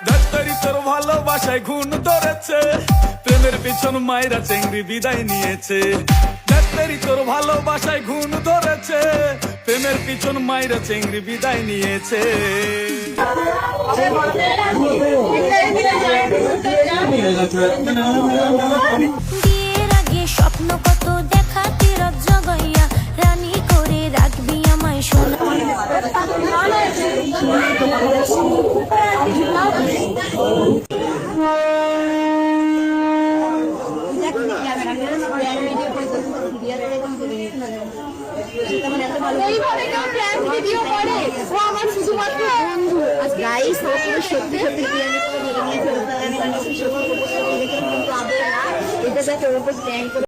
ডাক্তারি তোর ভালোবাসায় ঘুণ ধরেছে, প্রেমের পিছন মায়েরা চেংড়ি বিদায় নিয়েছে। ডাক্তারি তোর ভালোবাসায় ঘুণ ধরেছে, প্রেমের পিছন মায়েরা চেংড়ি বিদায় নিয়েছে। বিয়ের আগে স্বপ্ন কত দেখা তিরক জগাইয়া, রানী করে রাখবি আমায় সোনা। গাইস সত্যি সত্যি বিরিয়ানি করে